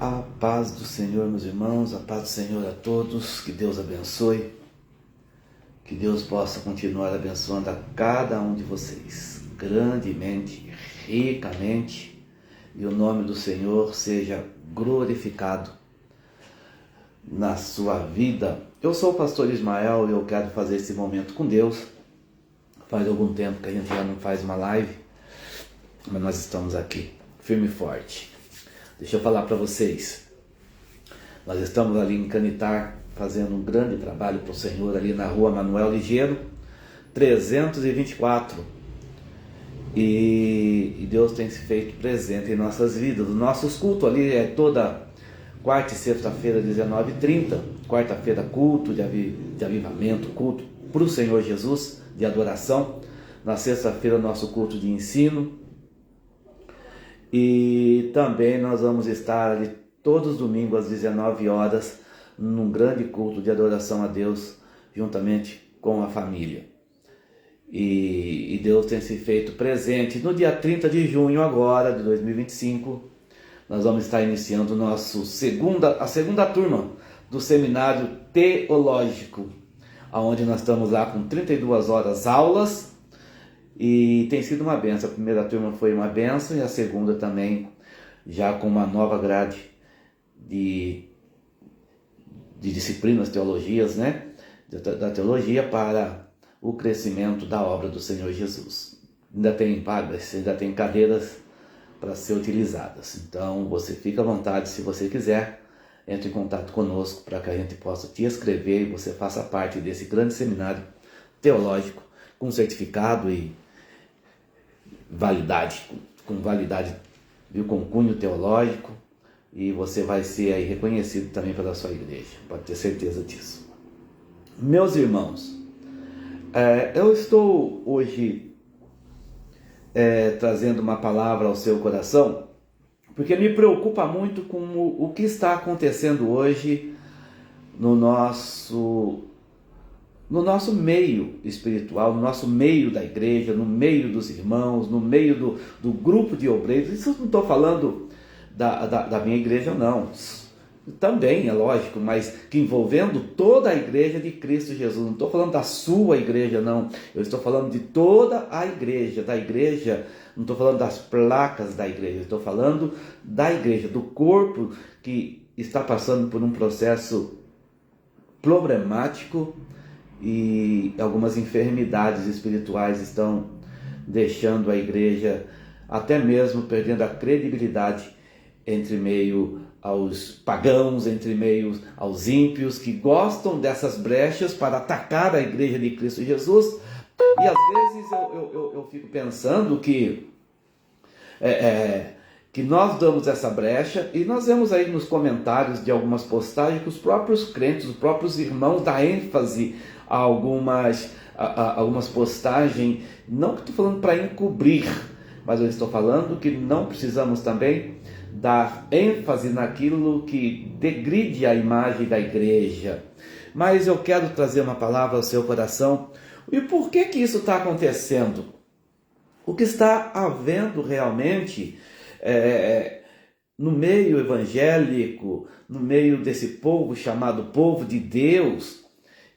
A paz do Senhor, meus irmãos, a paz do Senhor a todos, que Deus abençoe, que Deus possa continuar abençoando a cada um de vocês, grandemente, ricamente, e o nome do Senhor seja glorificado na sua vida. Eu sou o pastor Ismael e eu quero fazer esse momento com Deus. Faz algum tempo que a gente já não faz uma live, mas nós estamos aqui, firme e forte. Deixa eu falar para vocês, nós estamos ali em Canitar, fazendo um grande trabalho para o Senhor, ali na rua Manuel Ligeiro, 324, e Deus tem se feito presente em nossas vidas. Os nossos cultos ali é toda quarta e sexta-feira, 19h30, quarta-feira culto de avivamento, culto para o Senhor Jesus, de adoração, na sexta-feira nosso culto de ensino. E também nós vamos estar ali todos os domingos às 19 horas num grande culto de adoração a Deus juntamente com a família. E Deus tem se feito presente. No dia 30 de junho agora de 2025, nós vamos estar iniciando a segunda turma do seminário teológico, onde nós estamos lá com 32 horas aulas. E tem sido uma benção. A primeira turma foi uma benção e a segunda também, já com uma nova grade de disciplinas, teologias, né? Da teologia para o crescimento da obra do Senhor Jesus. Ainda tem vagas, ainda tem cadeiras para ser utilizadas. Então você fica à vontade, se você quiser, entre em contato conosco para que a gente possa te inscrever e você faça parte desse grande seminário teológico com certificado e com validade, viu, com cunho teológico, e você vai ser aí reconhecido também pela sua igreja, pode ter certeza disso. Meus irmãos, eu estou hoje trazendo uma palavra ao seu coração, porque me preocupa muito com o que está acontecendo hoje no nosso meio espiritual, no nosso meio da igreja, no meio dos irmãos, no meio do grupo de obreiros. Isso eu não estou falando da minha igreja, não. Também é lógico, mas que envolvendo toda a igreja de Cristo Jesus. Não estou falando da sua igreja, não. Eu estou falando de toda a igreja, da igreja. Não estou falando das placas da igreja. Estou falando da igreja, do corpo que está passando por um processo problemático, e algumas enfermidades espirituais estão deixando a igreja até mesmo perdendo a credibilidade entre meio aos pagãos, entre meio aos ímpios que gostam dessas brechas para atacar a igreja de Cristo Jesus. E às vezes eu fico pensando que nós damos essa brecha, e nós vemos aí nos comentários de algumas postagens que os próprios crentes, os próprios irmãos dão ênfase a algumas postagens, não que estou falando para encobrir, mas eu estou falando que não precisamos também dar ênfase naquilo que degride a imagem da igreja. Mas eu quero trazer uma palavra ao seu coração. E por que isso está acontecendo? O que está havendo realmente no meio evangélico, no meio desse povo chamado povo de Deus,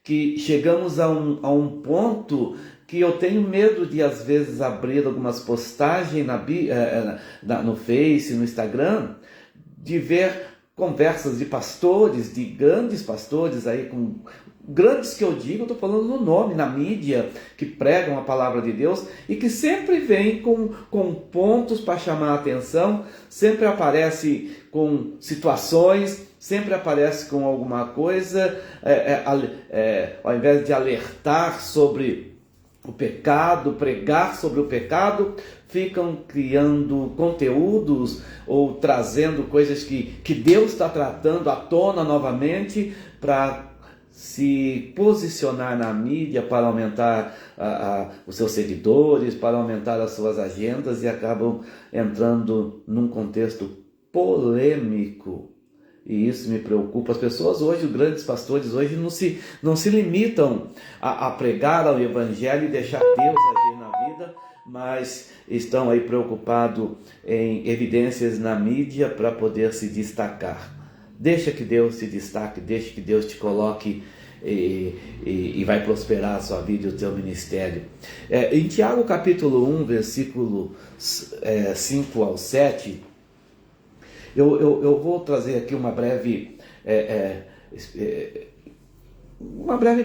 que chegamos a um ponto que eu tenho medo de às vezes abrir algumas postagens no Face, no Instagram, de ver conversas de pastores, de grandes pastores aí, com grandes que eu digo, eu estou falando no nome, na mídia, que pregam a palavra de Deus e que sempre vem com pontos para chamar a atenção, sempre aparece com situações, sempre aparece com alguma coisa, ao invés de alertar sobre o pecado, pregar sobre o pecado, ficam criando conteúdos ou trazendo coisas que Deus está tratando à tona novamente para se posicionar na mídia, para aumentar os seus seguidores, para aumentar as suas agendas, e acabam entrando num contexto polêmico. E isso me preocupa. As pessoas hoje, os grandes pastores hoje não se limitam a pregar ao evangelho e deixar Deus agir na vida, mas estão aí preocupados em evidências na mídia para poder se destacar. Deixa que Deus se destaque, deixa que Deus te coloque e vai prosperar a sua vida e o teu ministério. Em Tiago capítulo 1, versículo 5 ao 7, eu vou trazer aqui uma breve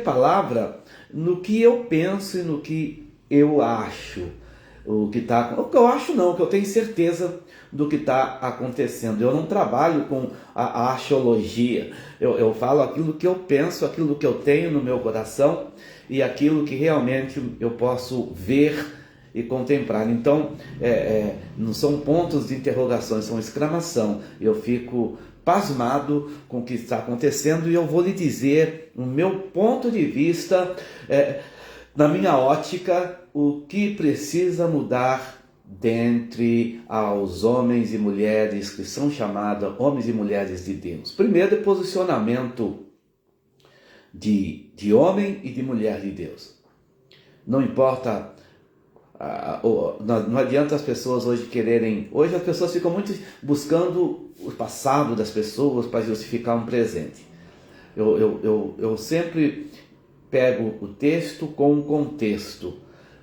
palavra no que eu penso e no que eu acho. O que eu acho não, o que eu tenho certeza do que está acontecendo. Eu não trabalho com a axiologia, eu falo aquilo que eu penso, aquilo que eu tenho no meu coração e aquilo que realmente eu posso ver e contemplar. Então, não são pontos de interrogação, são exclamação. Eu fico pasmado com o que está acontecendo e eu vou lhe dizer o meu ponto de vista, na minha ótica, o que precisa mudar dentre aos homens e mulheres que são chamados homens e mulheres de Deus. Primeiro é posicionamento de homem e de mulher de Deus. Não importa, não adianta as pessoas hoje quererem... Hoje as pessoas ficam muito buscando o passado das pessoas para justificar um presente. Eu sempre pego o texto com o contexto.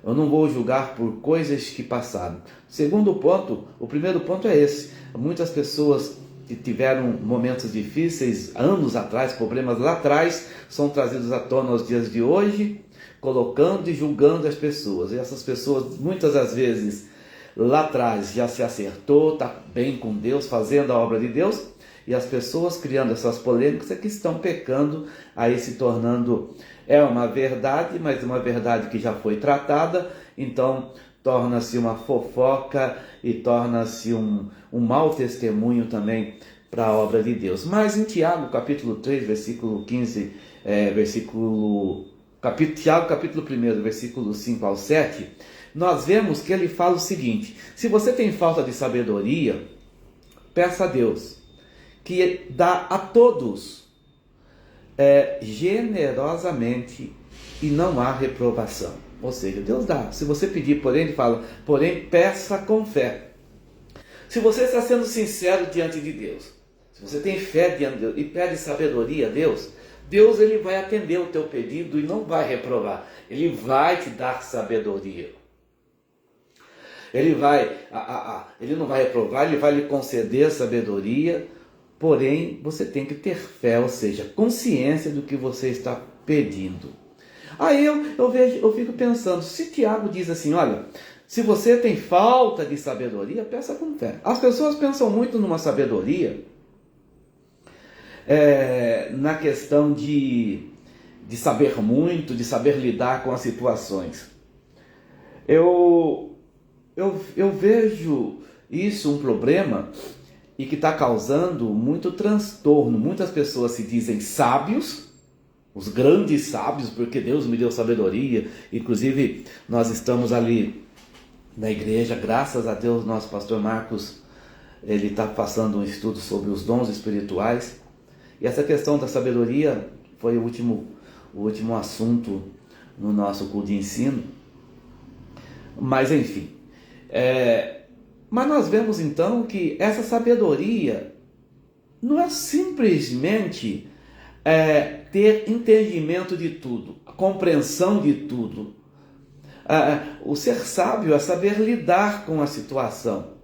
Eu não vou julgar por coisas que passaram. Segundo ponto, o primeiro ponto é esse. Muitas pessoas que tiveram momentos difíceis anos atrás, problemas lá atrás, são trazidos à tona aos dias de hoje, colocando e julgando as pessoas. E essas pessoas, muitas das vezes, lá atrás já se acertou, está bem com Deus, fazendo a obra de Deus, e as pessoas criando essas polêmicas é que estão pecando, aí se tornando... É uma verdade, mas uma verdade que já foi tratada, então torna-se uma fofoca e torna-se um mau testemunho também para a obra de Deus. Mas em Tiago, capítulo 3, versículo 15, Tiago, capítulo 1, versículo 5 ao 7, nós vemos que ele fala o seguinte: se você tem falta de sabedoria, peça a Deus, que dá a todos generosamente e não há reprovação. Ou seja, Deus dá. Se você pedir, porém, ele fala, porém, peça com fé. Se você está sendo sincero diante de Deus, se você tem fé diante de Deus e pede sabedoria a Deus, Deus ele vai atender o teu pedido e não vai reprovar. Ele vai te dar sabedoria. Ele não vai reprovar, ele vai lhe conceder sabedoria. Porém, você tem que ter fé, ou seja, consciência do que você está pedindo. Aí eu fico pensando, se Tiago diz assim, olha, se você tem falta de sabedoria, peça com fé. As pessoas pensam muito numa sabedoria, na questão de saber muito, de saber lidar com as situações. Eu vejo isso um problema e que está causando muito transtorno. Muitas pessoas se dizem sábios, os grandes sábios, porque Deus me deu sabedoria. Inclusive, nós estamos ali na igreja, graças a Deus, nosso pastor Marcos, ele está passando um estudo sobre os dons espirituais. E essa questão da sabedoria foi o último assunto no nosso culto de ensino. Mas, enfim, mas nós vemos então que essa sabedoria não é simplesmente ter entendimento de tudo, compreensão de tudo. O ser sábio é saber lidar com a situação.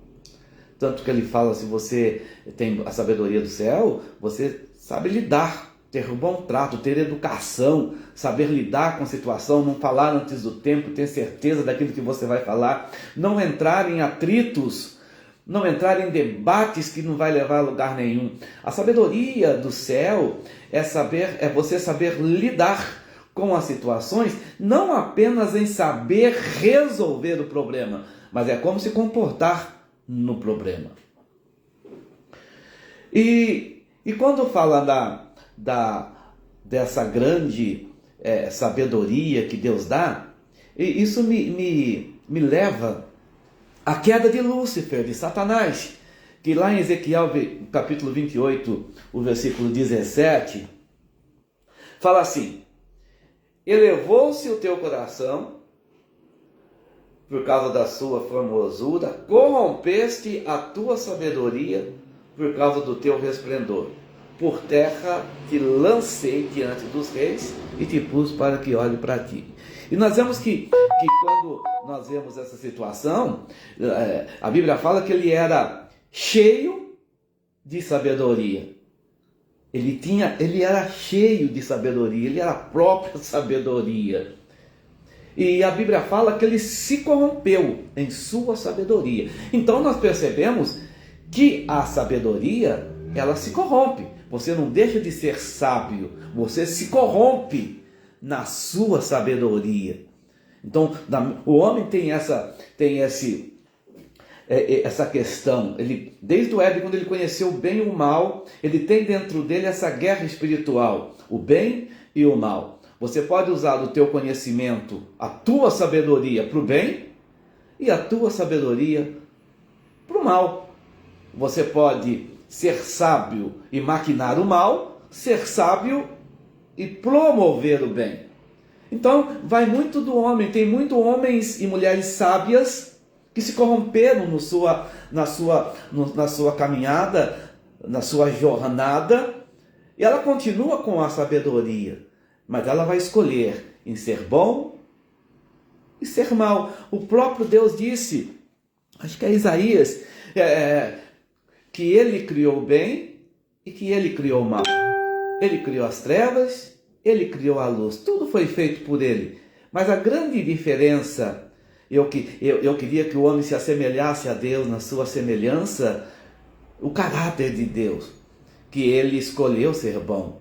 Tanto que ele fala, se você tem a sabedoria do céu, você sabe lidar, ter um bom trato, ter educação, saber lidar com a situação, não falar antes do tempo, ter certeza daquilo que você vai falar, não entrar em atritos, não entrar em debates que não vai levar a lugar nenhum. A sabedoria do céu é você saber lidar com as situações, não apenas em saber resolver o problema, mas é como se comportar no problema. E quando fala dessa grande sabedoria que Deus dá, isso me leva à queda de Lúcifer, de Satanás, que lá em Ezequiel capítulo 28, o versículo 17, fala assim: elevou-se o teu coração, por causa da sua formosura, corrompeste a tua sabedoria por causa do teu resplendor. Por terra te lancei diante dos reis e te pus para que olhe para ti. E nós vemos que quando nós vemos essa situação, a Bíblia fala que ele era cheio de sabedoria. Ele era cheio de sabedoria, ele era a própria sabedoria. E a Bíblia fala que ele se corrompeu em sua sabedoria. Então nós percebemos que a sabedoria, ela se corrompe. Você não deixa de ser sábio, você se corrompe na sua sabedoria. Então o homem tem essa questão. Ele, desde o Éden, quando ele conheceu o bem e o mal, ele tem dentro dele essa guerra espiritual, o bem e o mal. Você pode usar do teu conhecimento, a tua sabedoria para o bem e a tua sabedoria para o mal. Você pode ser sábio e maquinar o mal, ser sábio e promover o bem. Então, vai muito do homem. Tem muitos homens e mulheres sábias que se corromperam na sua caminhada, na sua jornada, e ela continua com a sabedoria, mas ela vai escolher em ser bom e ser mal. O próprio Deus disse, acho que é Isaías, que ele criou o bem e que ele criou o mal. Ele criou as trevas, ele criou a luz. Tudo foi feito por ele. Mas a grande diferença, eu queria que o homem se assemelhasse a Deus na sua semelhança, o caráter de Deus, que ele escolheu ser bom.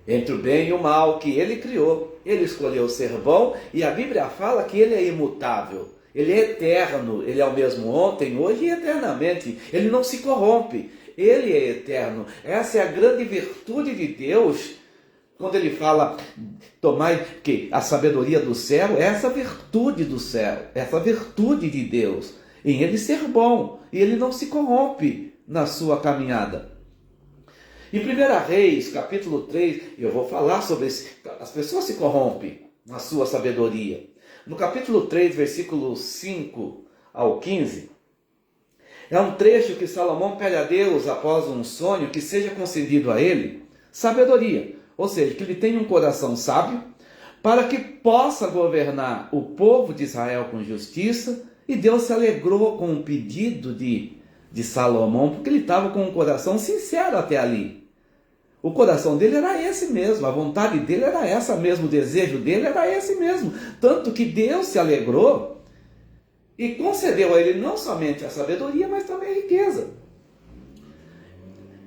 Entre o bem e o mal que ele criou, ele escolheu ser bom, e a Bíblia fala que ele é imutável, ele é eterno, ele é o mesmo ontem, hoje e eternamente, ele não se corrompe, ele é eterno. Essa é a grande virtude de Deus, quando ele fala, tomai que a sabedoria do céu, é essa virtude do céu, essa virtude de Deus, em ele ser bom, e ele não se corrompe na sua caminhada. Em 1 Reis, capítulo 3, eu vou falar sobre isso. As pessoas se corrompem na sua sabedoria. No capítulo 3, versículos 5 ao 15, é um trecho que Salomão pede a Deus, após um sonho, que seja concedido a ele sabedoria. Ou seja, que ele tenha um coração sábio, para que possa governar o povo de Israel com justiça. E Deus se alegrou com o pedido de Salomão, porque ele estava com um coração sincero até ali. O coração dele era esse mesmo, a vontade dele era essa mesmo, o desejo dele era esse mesmo. Tanto que Deus se alegrou e concedeu a ele não somente a sabedoria, mas também a riqueza.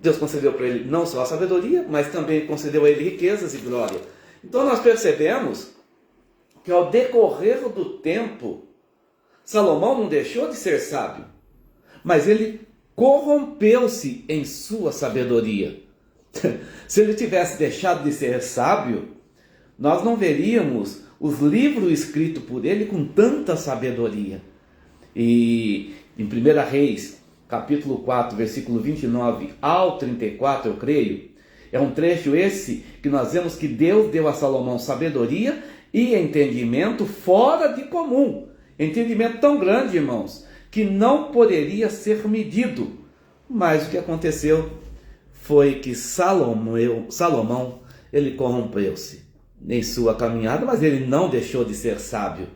Deus concedeu para ele não só a sabedoria, mas também concedeu a ele riquezas e glória. Então nós percebemos que ao decorrer do tempo, Salomão não deixou de ser sábio, mas ele corrompeu-se em sua sabedoria. Se ele tivesse deixado de ser sábio, nós não veríamos os livros escritos por ele com tanta sabedoria. E em 1 Reis, capítulo 4, versículo 29 ao 34, eu creio, é um trecho esse que nós vemos que Deus deu a Salomão sabedoria e entendimento fora de comum. Entendimento tão grande, irmãos, que não poderia ser medido. Mas o que aconteceu foi que Salomão, ele corrompeu-se em sua caminhada, mas ele não deixou de ser sábio.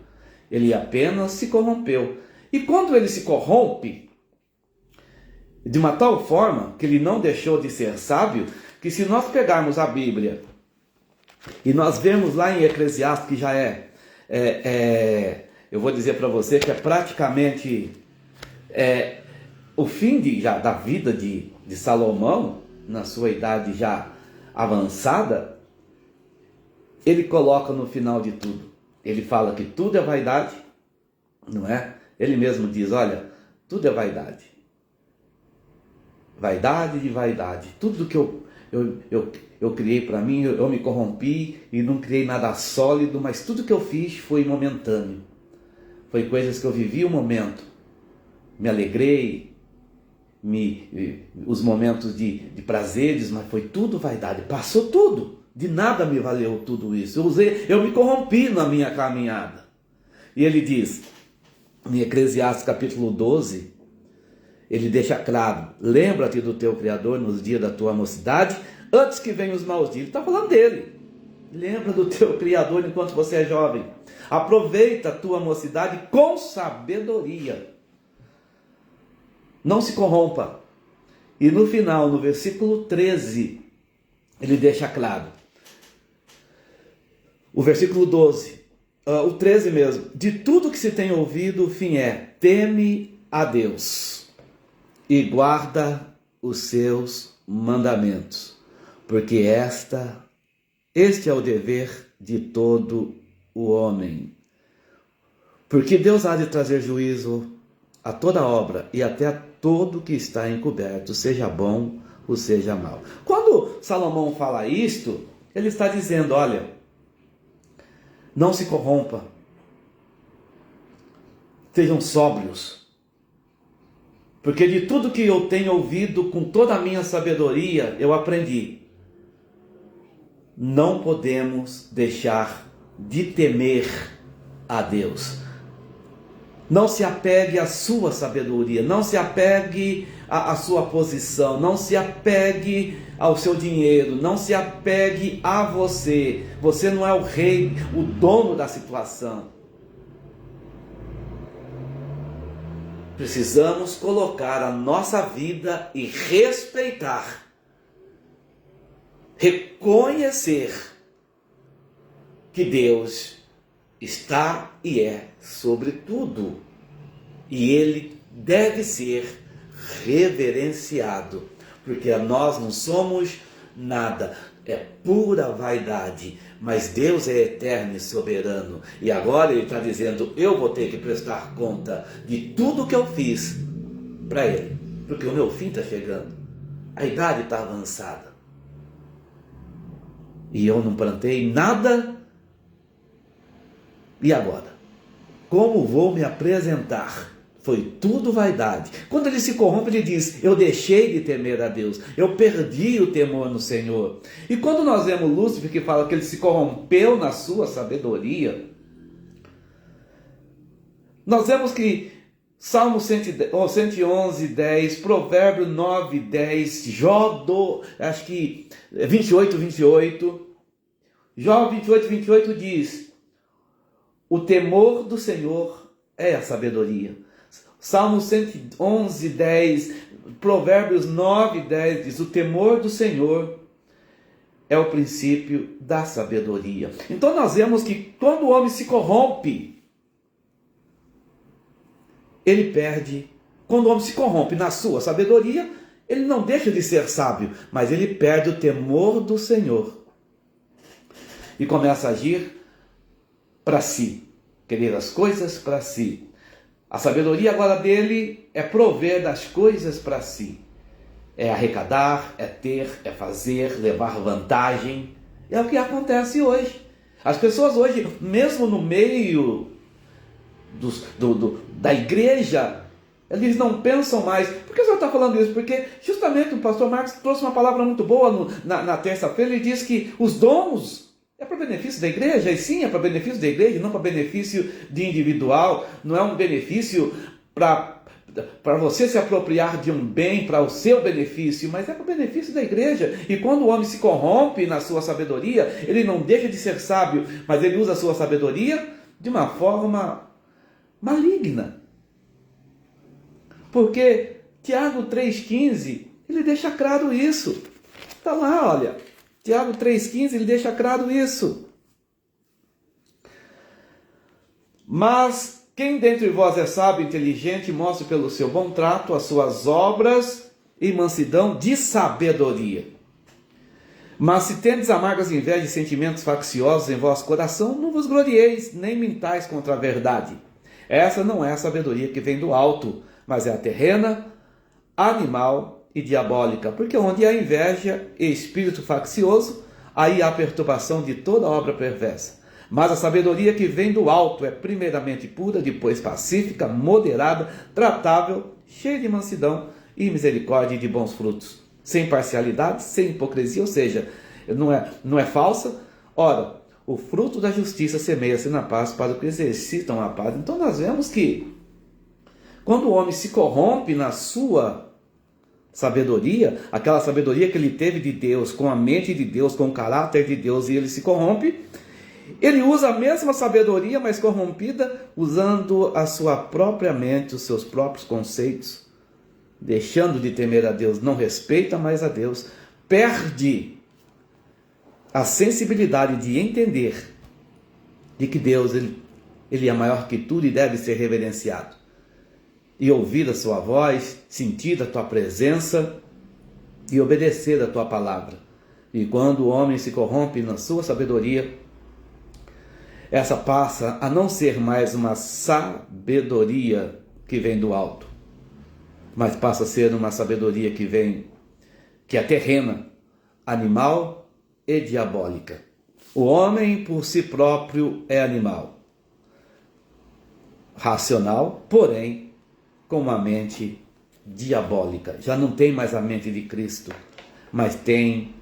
Ele apenas se corrompeu. E quando ele se corrompe, de uma tal forma que ele não deixou de ser sábio, que se nós pegarmos a Bíblia e nós vemos lá em Eclesiastes, que já eu vou dizer para você que é praticamente o fim da vida de Salomão, na sua idade já avançada, ele coloca no final de tudo. Ele fala que tudo é vaidade, não é? Ele mesmo diz, olha, tudo é vaidade. Vaidade de vaidade. Tudo que eu criei para mim, eu me corrompi e não criei nada sólido, mas tudo que eu fiz foi momentâneo. Foi coisas que eu vivi um momento. Me alegrei, os momentos de prazeres, mas foi tudo vaidade. Passou tudo. De nada me valeu tudo isso. Eu me corrompi na minha caminhada. E ele diz, em Eclesiastes capítulo 12, ele deixa claro: lembra-te do teu Criador nos dias da tua mocidade, antes que venham os maus dias. Ele está falando dele. Lembra do teu Criador enquanto você é jovem. Aproveita a tua mocidade com sabedoria. Não se corrompa. E no final, no versículo 13, ele deixa claro. O versículo 12, o 13 mesmo. De tudo que se tem ouvido, o fim é: teme a Deus e guarda os seus mandamentos, porque este é o dever de todo o homem. Porque Deus há de trazer juízo a toda obra e até a todo que está encoberto, seja bom ou seja mal. Quando Salomão fala isto, ele está dizendo: olha, não se corrompa, sejam sóbrios, porque de tudo que eu tenho ouvido com toda a minha sabedoria, eu aprendi. Não podemos deixar de temer a Deus. Não se apegue à sua sabedoria, não se apegue à sua posição, não se apegue ao seu dinheiro, não se apegue a você. Você não é o rei, o dono da situação. Precisamos colocar a nossa vida e respeitar, reconhecer que Deus está e é sobre tudo, e Ele deve ser reverenciado, porque nós não somos nada, é pura vaidade, mas Deus é eterno e soberano, e agora Ele está dizendo: eu vou ter que prestar conta de tudo que eu fiz para Ele, porque o meu fim está chegando, a idade está avançada, e eu não plantei nada. E agora? Como vou me apresentar? Foi tudo vaidade. Quando ele se corrompe, ele diz: eu deixei de temer a Deus, eu perdi o temor no Senhor. E quando nós vemos Lúcifer, que fala que ele se corrompeu na sua sabedoria, nós vemos que Salmo 111, 10, Provérbio 9, 10, acho que 28, 28, Jó 28, 28 diz: o temor do Senhor é a sabedoria. Salmo 111, 10, Provérbios 9, 10 diz: o temor do Senhor é o princípio da sabedoria. Então nós vemos que quando o homem se corrompe, ele perde. Quando o homem se corrompe na sua sabedoria, ele não deixa de ser sábio, mas ele perde o temor do Senhor e começa a agir para si, querer as coisas para si. A sabedoria agora dele é prover das coisas para si. É arrecadar, é ter, é fazer, levar vantagem. É o que acontece hoje. As pessoas hoje, mesmo no meio da igreja, eles não pensam mais. Por que o senhor está falando isso? Porque justamente o pastor Marcos trouxe uma palavra muito boa na terça-feira. Ele disse que os dons é para benefício da igreja, e sim, é para benefício da igreja, não para benefício de individual, não é um benefício para você se apropriar de um bem para o seu benefício, mas é para o benefício da igreja. E quando o homem se corrompe na sua sabedoria, ele não deixa de ser sábio, mas ele usa a sua sabedoria de uma forma maligna. Porque Tiago 3,15, ele deixa claro isso. Está lá, olha. Tiago 3,15, ele deixa claro isso. Mas quem dentre vós é sábio e inteligente, mostre pelo seu bom trato as suas obras e mansidão de sabedoria. Mas se tendes amargas invejas e sentimentos facciosos em vosso coração, não vos glorieis, nem mintais contra a verdade. Essa não é a sabedoria que vem do alto, mas é a terrena, animal e diabólica, porque onde há inveja e espírito faccioso, aí há perturbação de toda obra perversa. Mas a sabedoria que vem do alto é primeiramente pura, depois pacífica, moderada, tratável, cheia de mansidão e misericórdia e de bons frutos, sem parcialidade, sem hipocrisia, ou seja, não é falsa. Ora, o fruto da justiça semeia-se na paz para os que exercitam a paz. Então nós vemos que quando o homem se corrompe na sua sabedoria, aquela sabedoria que ele teve de Deus, com a mente de Deus, com o caráter de Deus, e ele se corrompe, ele usa a mesma sabedoria, mas corrompida, usando a sua própria mente, os seus próprios conceitos, deixando de temer a Deus, não respeita mais a Deus, perde a sensibilidade de entender de que Deus ele é maior que tudo e deve ser reverenciado. E ouvir a sua voz, sentir a tua presença e obedecer a tua palavra. E quando o homem se corrompe na sua sabedoria, essa passa a não ser mais uma sabedoria que vem do alto, mas passa a ser uma sabedoria que é terrena, animal e diabólica. O homem por si próprio é animal, racional, porém com uma mente diabólica. Já não tem mais a mente de Cristo, mas tem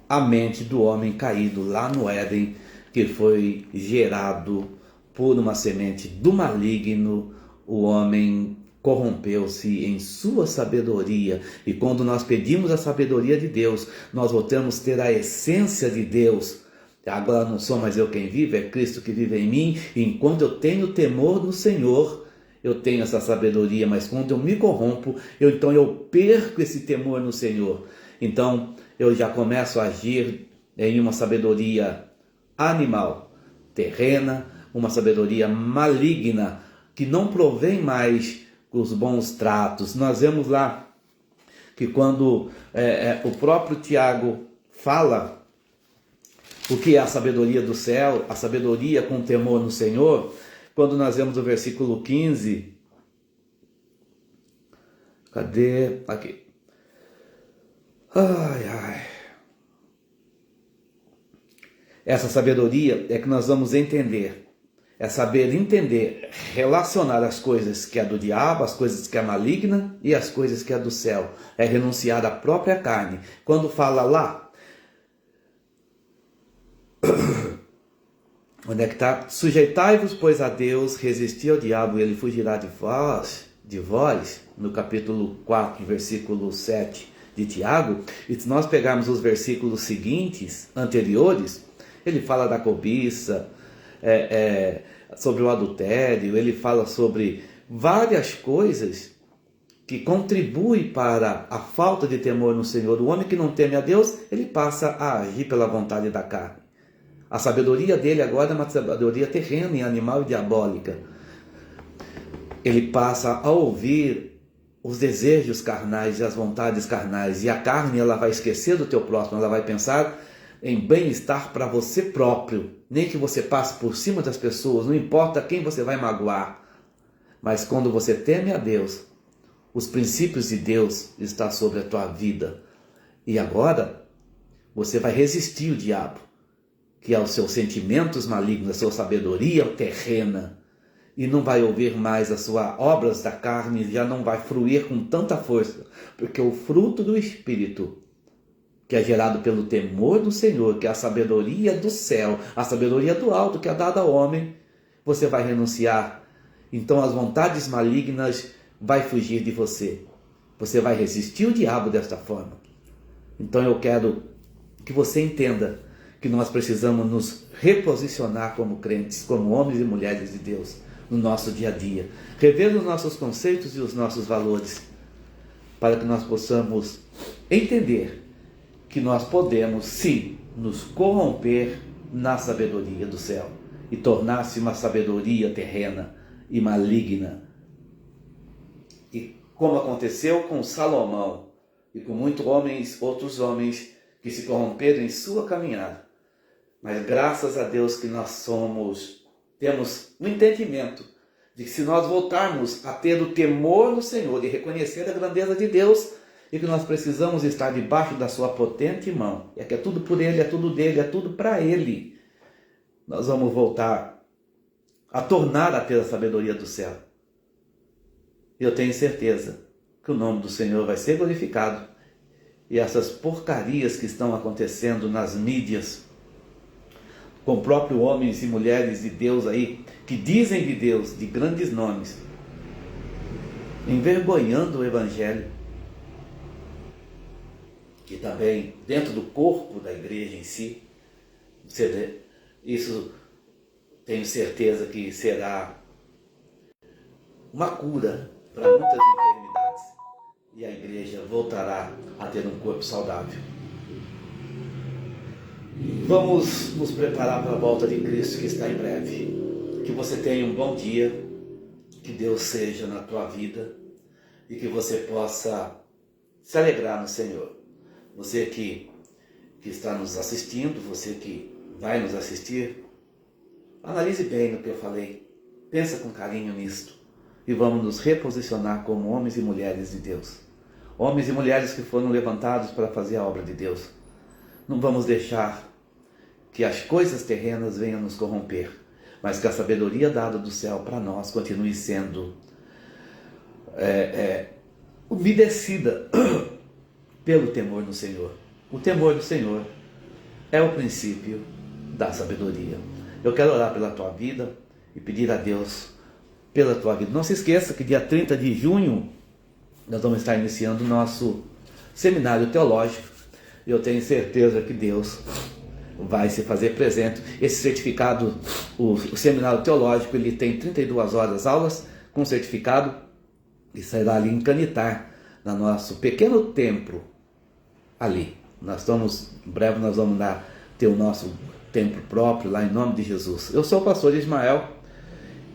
a mente do homem caído lá no Éden, que foi gerado por uma semente do maligno. O homem corrompeu-se em sua sabedoria, e quando nós pedimos a sabedoria de Deus, nós voltamos a ter a essência de Deus. Agora não sou mais eu quem vive, é Cristo que vive em mim, e enquanto eu tenho temor do Senhor, eu tenho essa sabedoria, mas quando eu me corrompo, então eu perco esse temor no Senhor. Então eu já começo a agir em uma sabedoria animal, terrena, uma sabedoria maligna, que não provém mais os bons tratos. Nós vemos lá que quando o próprio Tiago fala o que é a sabedoria do céu, a sabedoria com temor no Senhor, quando nós vemos o versículo 15, cadê? Aqui. Essa sabedoria é que nós vamos entender, é saber entender, relacionar as coisas que é do diabo, as coisas que é maligna e as coisas que é do céu, é renunciar à própria carne. Quando fala lá, onde é que está? Sujeitai-vos, pois, a Deus, resisti ao diabo e ele fugirá de vós, no capítulo 4, versículo 7 de Tiago. E se nós pegarmos os versículos seguintes, anteriores, ele fala da cobiça, sobre o adultério, ele fala sobre várias coisas que contribuem para a falta de temor no Senhor. O homem que não teme a Deus, ele passa a agir pela vontade da carne. A sabedoria dele agora é uma sabedoria terrena e animal e diabólica. Ele passa a ouvir os desejos carnais e as vontades carnais. E a carne, ela vai esquecer do teu próximo, ela vai pensar em bem-estar para você próprio. Nem que você passe por cima das pessoas, não importa quem você vai magoar. Mas quando você teme a Deus, os princípios de Deus estão sobre a tua vida. E agora, você vai resistir o diabo, que é os seus sentimentos malignos, a sua sabedoria terrena, e não vai ouvir mais as suas obras da carne, já não vai fruir com tanta força, porque o fruto do Espírito, que é gerado pelo temor do Senhor, que é a sabedoria do céu, a sabedoria do alto que é dada ao homem, você vai renunciar. Então as vontades malignas vai fugir de você. Você vai resistir o diabo desta forma. Então eu quero que você entenda que nós precisamos nos reposicionar como crentes, como homens e mulheres de Deus, no nosso dia a dia, rever os nossos conceitos e os nossos valores, para que nós possamos entender que nós podemos, sim, nos corromper na sabedoria do céu e tornar-se uma sabedoria terrena e maligna. E como aconteceu com Salomão e com outros homens que se corromperam em sua caminhada. Mas graças a Deus que nós temos um entendimento de que se nós voltarmos a ter o temor do Senhor e reconhecer a grandeza de Deus, e que nós precisamos estar debaixo da sua potente mão, é que é tudo por Ele, é tudo dele, é tudo para Ele, nós vamos voltar a tornar a ter a sabedoria do céu. E eu tenho certeza que o nome do Senhor vai ser glorificado, e essas porcarias que estão acontecendo nas mídias, com próprios homens e mulheres de Deus aí, que dizem de Deus, de grandes nomes, envergonhando o Evangelho, que também dentro do corpo da igreja em si, isso tenho certeza que será uma cura para muitas enfermidades e a igreja voltará a ter um corpo saudável. Vamos nos preparar para a volta de Cristo que está em breve. Que você tenha um bom dia, que Deus seja na tua vida e que você possa se alegrar no Senhor. Você que está nos assistindo, você que vai nos assistir, analise bem no que eu falei, pensa com carinho nisto e vamos nos reposicionar como homens e mulheres de Deus. Homens e mulheres que foram levantados para fazer a obra de Deus. Não vamos deixar que as coisas terrenas venham nos corromper, mas que a sabedoria dada do céu para nós continue sendo umedecida pelo temor do Senhor. O temor do Senhor é o princípio da sabedoria. Eu quero orar pela tua vida e pedir a Deus pela tua vida. Não se esqueça que dia 30 de junho nós vamos estar iniciando o nosso seminário teológico. Eu tenho certeza que Deus vai se fazer presente. Esse certificado, o seminário teológico, ele tem 32 horas aulas com certificado e sairá ali em Canitar, no nosso pequeno templo ali. Em breve nós vamos ter o nosso templo próprio lá em nome de Jesus. Eu sou o pastor Ismael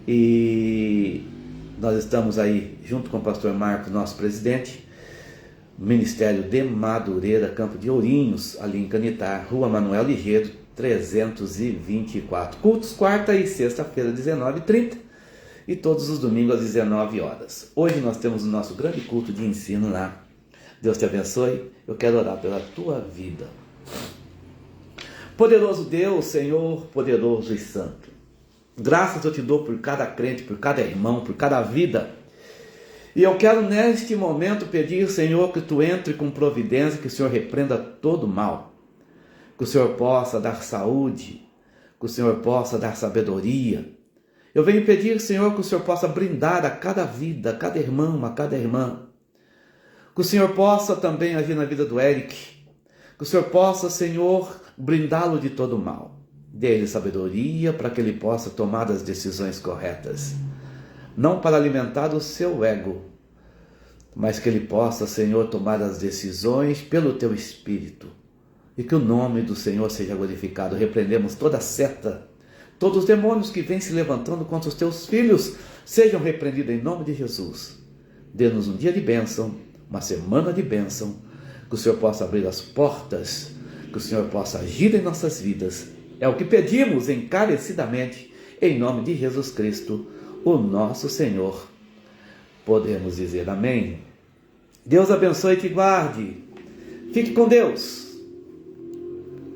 e nós estamos aí junto com o pastor Marcos, nosso presidente, Ministério de Madureira, Campo de Ourinhos, ali em Canitar, Rua Manuel Ligeiro, 324. Cultos quarta e sexta-feira, 19h30 e todos os domingos às 19 horas. Hoje nós temos o nosso grande culto de ensino lá. Deus te abençoe. Eu quero orar pela tua vida. Poderoso Deus, Senhor, poderoso e santo, graças eu te dou por cada crente, por cada irmão, por cada vida. E eu quero neste momento pedir, Senhor, que tu entre com providência, que o Senhor repreenda todo mal, que o Senhor possa dar saúde, que o Senhor possa dar sabedoria. Eu venho pedir, Senhor, que o Senhor possa brindar a cada vida, a cada irmão, a cada irmã. Que o Senhor possa também agir na vida do Eric. Que o Senhor possa, Senhor, brindá-lo de todo mal. Dê-lhe sabedoria para que ele possa tomar as decisões corretas. Não para alimentar o seu ego, mas que ele possa, Senhor, tomar as decisões pelo teu Espírito. E que o nome do Senhor seja glorificado. Repreendemos toda seta, todos os demônios que vêm se levantando contra os teus filhos, sejam repreendidos em nome de Jesus. Dê-nos um dia de bênção, uma semana de bênção, que o Senhor possa abrir as portas, que o Senhor possa agir em nossas vidas. É o que pedimos encarecidamente, em nome de Jesus Cristo, o nosso Senhor. Podemos dizer amém. Deus abençoe e te guarde. Fique com Deus.